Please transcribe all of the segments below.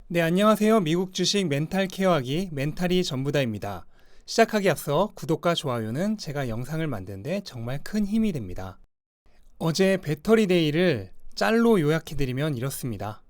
네, 안녕하세요. 미국 주식 멘탈 케어하기 멘탈이 전부다입니다. 시작하기 앞서 구독과 좋아요는 제가 영상을 만드는데 정말 큰 힘이 됩니다. 어제 배터리 데이를 짤로 요약해드리면 이렇습니다.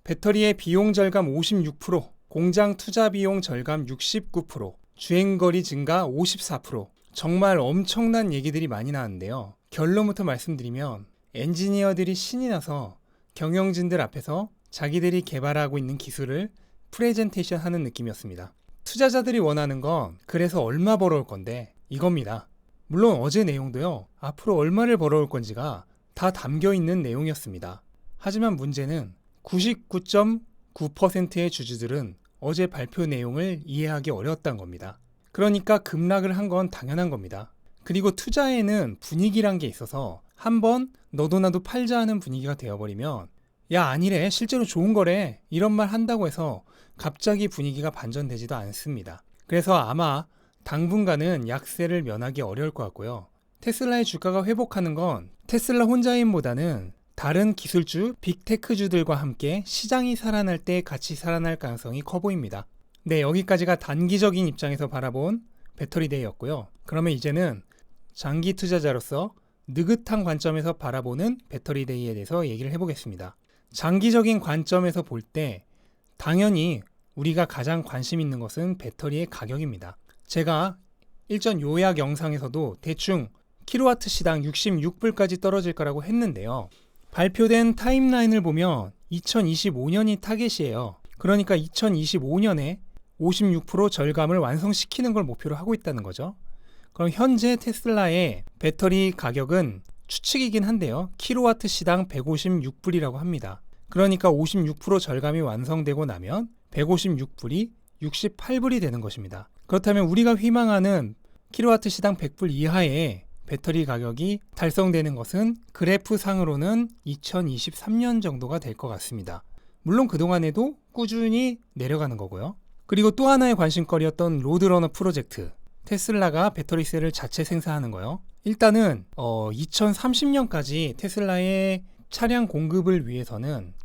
배터리의 비용 절감 56%, 공장 투자 비용 절감 69%, 주행거리 증가 54%, 정말 엄청난 얘기들이 많이 나왔는데요. 결론부터 말씀드리면 엔지니어들이 신이 나서 경영진들 앞에서 자기들이 개발하고 있는 기술을 프레젠테이션 하는 느낌이었습니다. 투자자들이 원하는 건 그래서 얼마 벌어올 건데 이겁니다. 물론 어제 내용도요, 앞으로 얼마를 벌어올 건지가 다 담겨 있는 내용이었습니다. 하지만 문제는 99.9%의 주주들은 어제 발표 내용을 이해하기 어려웠다는 겁니다. 그러니까 급락을 한 건 당연한 겁니다. 그리고 투자에는 분위기란 게 있어서 한번 너도 나도 팔자 하는 분위기가 되어버리면 야 아니래 실제로 좋은 거래 이런 말 한다고 해서 갑자기 분위기가 반전되지도 않습니다. 그래서 아마 당분간은 약세를 면하기 어려울 것 같고요. 테슬라의 주가가 회복하는 건 테슬라 혼자인 보다는 다른 기술주, 빅테크주들과 함께 시장이 살아날 때 같이 살아날 가능성이 커 보입니다. 네, 여기까지가 단기적인 입장에서 바라본 배터리데이였고요. 그러면 이제는 장기 투자자로서 느긋한 관점에서 바라보는 배터리데이에 대해서 얘기를 해보겠습니다. 장기적인 관점에서 볼 때 당연히 우리가 가장 관심 있는 것은 배터리의 가격입니다. 제가 일전 요약 영상에서도 대충 킬로와트 시당 66불까지 떨어질 거라고 했는데요. 발표된 타임라인을 보면 2025년이 타겟이에요. 그러니까 2025년에 56% 절감을 완성시키는 걸 목표로 하고 있다는 거죠. 그럼 현재 테슬라의 배터리 가격은 추측이긴 한데요. 킬로와트 시당 156불이라고 합니다. 그러니까 56% 절감이 완성되고 나면 156불이 68불이 되는 것입니다. 그렇다면 우리가 희망하는 킬로와트 시당 100불 이하의 배터리 가격이 달성되는 것은 그래프 상으로는 2023년 정도가 될 것 같습니다. 물론 그동안에도 꾸준히 내려가는 거고요. 그리고 또 하나의 관심거리였던 로드러너 프로젝트, 테슬라가 배터리셀을 자체 생산하는 거요. 일단은 2030년까지 테슬라의 차량 공급을 위해서는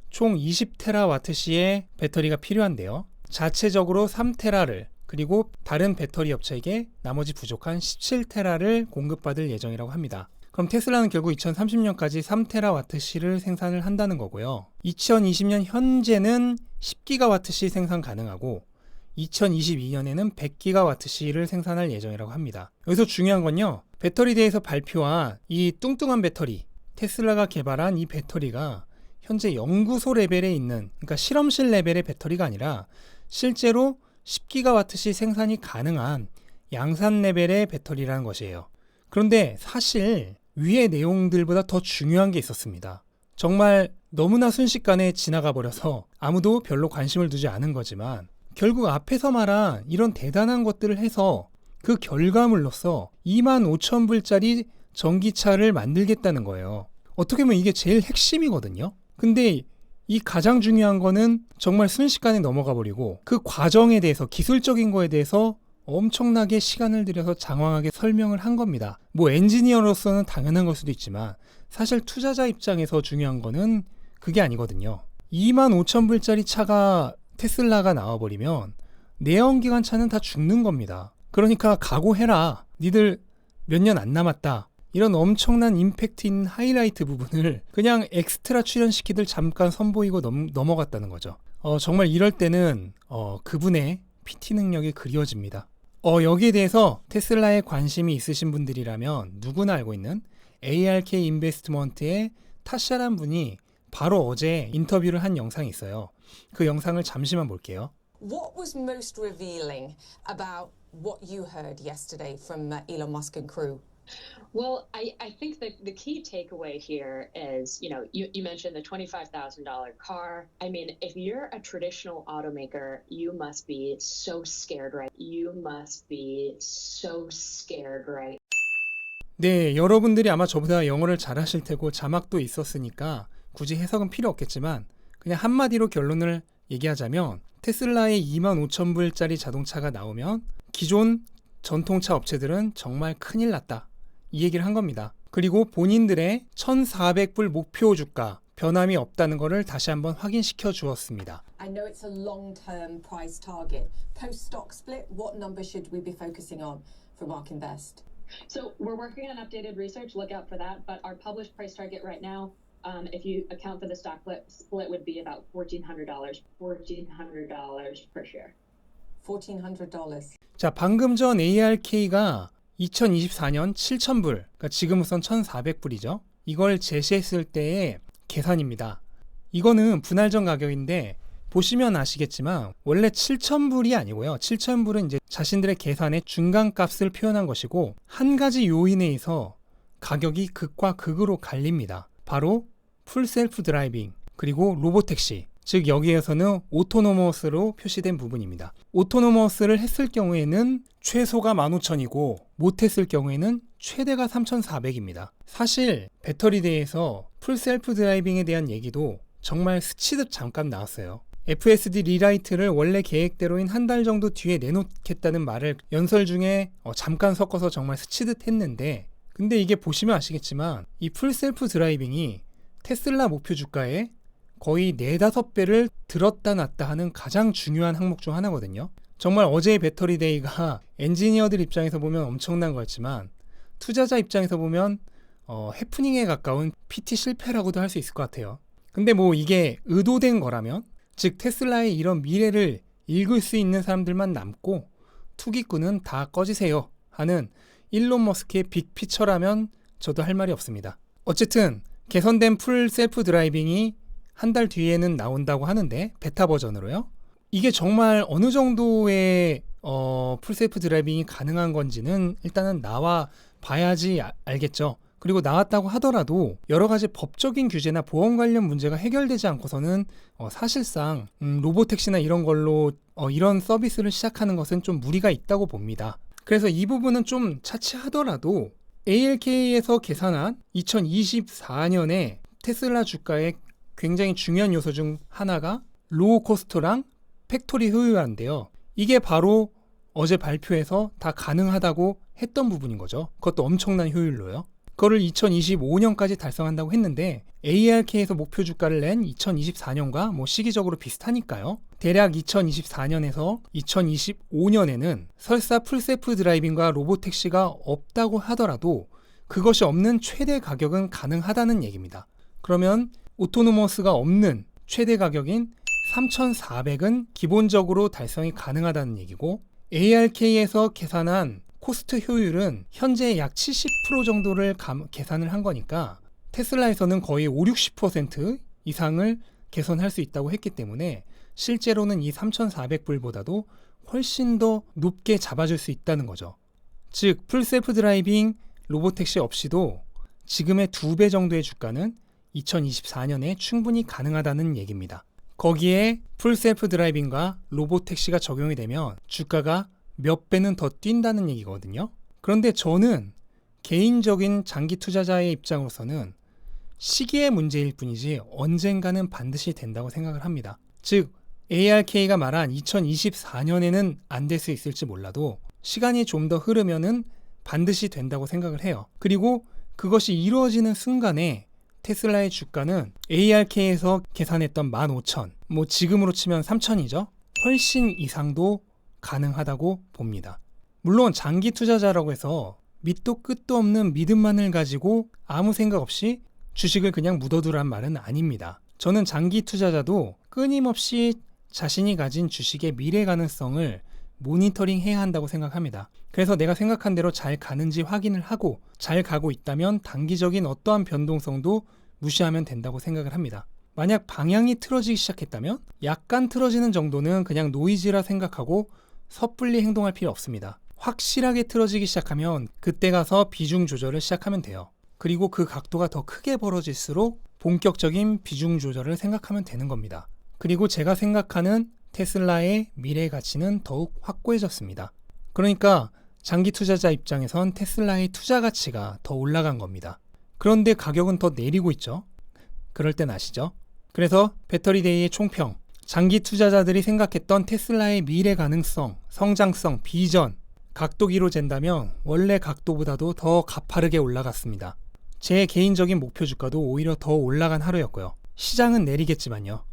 총 20테라와트시의 배터리가 필요한데요. 자체적으로 3테라를 그리고 다른 배터리 업체에게 나머지 부족한 17테라를 공급받을 예정이라고 합니다. 그럼 테슬라는 결국 2030년까지 3테라와트시를 생산을 한다는 거고요. 2020년 현재는 10기가와트시 생산 가능하고 2022년에는 100기가와트시를 생산할 예정이라고 합니다. 여기서 중요한 건요. 배터리대에서 발표한 이 뚱뚱한 배터리, 테슬라가 개발한 이 배터리가 현재 연구소 레벨에 있는, 그러니까 실험실 레벨의 배터리가 아니라 실제로 10기가와트시 생산이 가능한 양산 레벨의 배터리라는 것이에요. 그런데 사실 위의 내용들보다 더 중요한 게 있었습니다. 정말 너무나 순식간에 지나가 버려서 아무도 별로 관심을 두지 않은 거지만 결국 앞에서 말한 이런 대단한 것들을 해서 그 결과물로서 25,000불짜리 전기차를 만들겠다는 거예요. 어떻게 보면 이게 제일 핵심이거든요. 근데 이 가장 중요한 거는 정말 순식간에 넘어가 버리고 그 과정에 대해서 기술적인 거에 대해서 엄청나게 시간을 들여서 장황하게 설명을 한 겁니다. 뭐 엔지니어로서는 당연한 걸 수도 있지만 사실 투자자 입장에서 중요한 거는 그게 아니거든요. 25,000불짜리 차가 테슬라가 나와버리면 내연기관 차는 다 죽는 겁니다. 그러니까 각오해라. 니들 몇 년 안 남았다. 이런 엄청난 임팩트 있는 하이라이트 부분을 그냥 엑스트라 출연시키들 잠깐 선보이고 넘어갔다는 거죠. 정말 이럴 때는 그분의 PT 능력이 그리워집니다. 여기에 대해서 테슬라에 관심이 있으신 분들이라면 누구나 알고 있는 ARK 인베스트먼트의 타샤란 분이 바로 어제 인터뷰를 한 영상이 있어요. 그 영상을 잠시만 볼게요. What was most revealing about what you heard yesterday from Elon Musk and crew? Well, I think that the key takeaway here is, you mentioned the $25,000 car. I mean, if you're a traditional automaker, you must be so scared, right? You must be so scared, right? 네, 여러분들이 아마 저보다 영어를 잘하실 테고 자막도 있었으니까 굳이 해석은 필요 없겠지만 그냥 한마디로 결론을 얘기하자면 테슬라의 25,000불짜리 자동차가 나오면 기존 전통차 업체들은 정말 큰일 났다. 이 얘기를 한 겁니다. 그리고 본인들의 1,400불 목표 주가 변함이 없다는 것을 다시 한번 확인시켜 주었습니다. I know it's a long-term price target. Post-stock split, what number should we be focusing on for Mark Invest? So we're working on updated research. Look out for that. But our published price target right now, if you account for the stock split, would be about $1,400. $1,400 per share. $1,400. 자, 방금 전 ARK가 2024년 7,000불, 그러니까 지금 우선 1,400불이죠. 이걸 제시했을 때의 계산입니다. 이거는 분할전 가격인데 보시면 아시겠지만 원래 7,000불이 아니고요. 7,000불은 이제 자신들의 계산의 중간값을 표현한 것이고 한 가지 요인에 의해서 가격이 극과 극으로 갈립니다. 바로 풀셀프 드라이빙 그리고 로보택시, 즉 여기에서는 오토노머스로 표시된 부분입니다. 오토노머스를 했을 경우에는 최소가 15,000이고 못했을 경우에는 최대가 3,400입니다. 사실 배터리데이에서 풀셀프 드라이빙에 대한 얘기도 정말 스치듯 잠깐 나왔어요. FSD 리라이트를 원래 계획대로인 한 달 정도 뒤에 내놓겠다는 말을 연설 중에 잠깐 섞어서 정말 스치듯 했는데, 근데 이게 보시면 아시겠지만 이 풀셀프 드라이빙이 테슬라 목표 주가에 거의 4-5배를 들었다 놨다 하는 가장 중요한 항목 중 하나거든요. 정말 어제의 배터리데이가 엔지니어들 입장에서 보면 엄청난 거였지만 투자자 입장에서 보면 해프닝에 가까운 PT 실패라고도 할 수 있을 것 같아요. 근데 뭐 이게 의도된 거라면, 즉 테슬라의 이런 미래를 읽을 수 있는 사람들만 남고 투기꾼은 다 꺼지세요 하는 일론 머스크의 빅피처라면 저도 할 말이 없습니다. 어쨌든 개선된 풀 셀프 드라이빙이 한 달 뒤에는 나온다고 하는데, 베타 버전으로요. 이게 정말 어느 정도의 풀 셀프 드라이빙이 가능한 건지는 일단은 나와 봐야지 알겠죠. 그리고 나왔다고 하더라도 여러 가지 법적인 규제나 보험 관련 문제가 해결되지 않고서는 사실상 로보택시나 이런 걸로 이런 서비스를 시작하는 것은 좀 무리가 있다고 봅니다. 그래서 이 부분은 좀 차치하더라도 ALK에서 계산한 2024년에 테슬라 주가의 굉장히 중요한 요소 중 하나가 로우 코스트랑 팩토리 효율화인데요. 이게 바로 어제 발표에서 다 가능하다고 했던 부분인 거죠. 그것도 엄청난 효율로요. 그거를 2025년까지 달성한다고 했는데 ARK에서 목표 주가를 낸 2024년과 뭐 시기적으로 비슷하니까요. 대략 2024년에서 2025년에는 설사 풀셀프 드라이빙과 로보택시가 없다고 하더라도 그것이 없는 최대 가격은 가능하다는 얘기입니다. 그러면 오토노머스가 없는 최대 가격인 3,400은 기본적으로 달성이 가능하다는 얘기고, ARK에서 계산한 코스트 효율은 현재 약 70% 정도를 계산을 한 거니까 테슬라에서는 거의 50-60% 이상을 개선할 수 있다고 했기 때문에 실제로는 이 3,400불보다도 훨씬 더 높게 잡아줄 수 있다는 거죠. 즉 풀셀프 드라이빙 로보택시 없이도 지금의 2배 정도의 주가는 2024년에 충분히 가능하다는 얘기입니다. 거기에 풀셀프 드라이빙과 로보택시가 적용이 되면 주가가 몇 배는 더 뛴다는 얘기거든요. 그런데 저는 개인적인 장기 투자자의 입장으로서는 시기의 문제일 뿐이지 언젠가는 반드시 된다고 생각을 합니다. 즉 ARK가 말한 2024년에는 안 될 수 있을지 몰라도 시간이 좀 더 흐르면은 반드시 된다고 생각을 해요. 그리고 그것이 이루어지는 순간에 테슬라의 주가는 ARK에서 계산했던 15,000, 뭐 지금으로 치면 3,000이죠. 훨씬 이상도 가능하다고 봅니다. 물론 장기 투자자라고 해서 밑도 끝도 없는 믿음만을 가지고 아무 생각 없이 주식을 그냥 묻어두란 말은 아닙니다. 저는 장기 투자자도 끊임없이 자신이 가진 주식의 미래 가능성을 모니터링 해야 한다고 생각합니다. 그래서 내가 생각한 대로 잘 가는지 확인을 하고 잘 가고 있다면 단기적인 어떠한 변동성도 무시하면 된다고 생각을 합니다. 만약 방향이 틀어지기 시작했다면 약간 틀어지는 정도는 그냥 노이즈라 생각하고 섣불리 행동할 필요 없습니다. 확실하게 틀어지기 시작하면 그때 가서 비중 조절을 시작하면 돼요. 그리고 그 각도가 더 크게 벌어질수록 본격적인 비중 조절을 생각하면 되는 겁니다. 그리고 제가 생각하는 테슬라의 미래 가치는 더욱 확고해졌습니다. 그러니까 장기 투자자 입장에선 테슬라의 투자 가치가 더 올라간 겁니다. 그런데 가격은 더 내리고 있죠. 그럴 땐 아시죠? 그래서 배터리데이의 총평, 장기 투자자들이 생각했던 테슬라의 미래 가능성, 성장성, 비전, 각도기로 잰다면 원래 각도보다도 더 가파르게 올라갔습니다. 제 개인적인 목표 주가도 오히려 더 올라간 하루였고요. 시장은 내리겠지만요.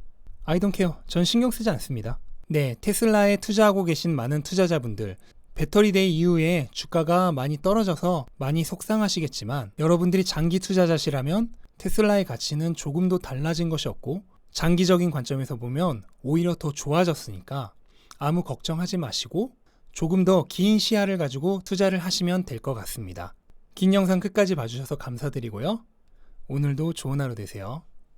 I don't care. 전 신경 쓰지 않습니다. 네, 테슬라에 투자하고 계신 많은 투자자분들, 배터리데이 이후에 주가가 많이 떨어져서 많이 속상하시겠지만 여러분들이 장기 투자자시라면 테슬라의 가치는 조금도 달라진 것이 없고 장기적인 관점에서 보면 오히려 더 좋아졌으니까 아무 걱정하지 마시고 조금 더 긴 시야를 가지고 투자를 하시면 될 것 같습니다. 긴 영상 끝까지 봐주셔서 감사드리고요. 오늘도 좋은 하루 되세요.